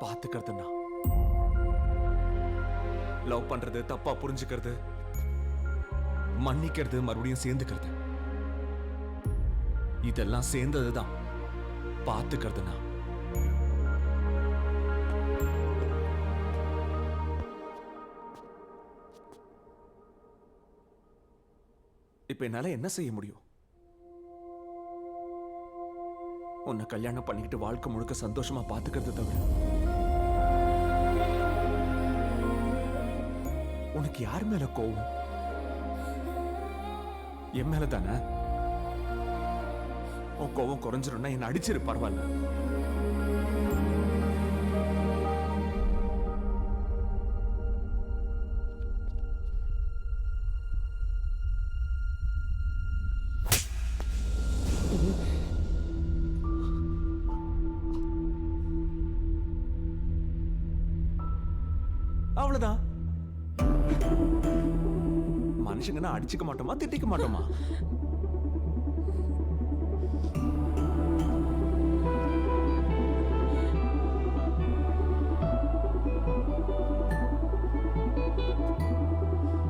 பாத்துக்கிறதுனா love பண்றது, தப்பா புரிஞ்சுக்கிறது, மன்னிக்கிறது, மறுபடியும் சேர்ந்துக்கிறது, இதெல்லாம் சேர்ந்ததுதான் பாத்துக்கிறதுனா. இப்ப என்னால என்ன செய்ய முடியும்? உன்னை கல்யாணம் பண்ணிக்கிட்டு வாழ்க்கை முழுக்க சந்தோஷமா பாத்துக்கிறது தவிர உனக்கு யார் மேல கோவம்? என் மேல தானே. உன் கோவம் குறைஞ்சிரும்னா என்ன அடிச்சிரு, பரவாயில்ல. அவ்வளவுதான். மனுஷங்கன்னா அடிச்சுக்க மாட்டோமா, திட்டிக்க மாட்டோமா?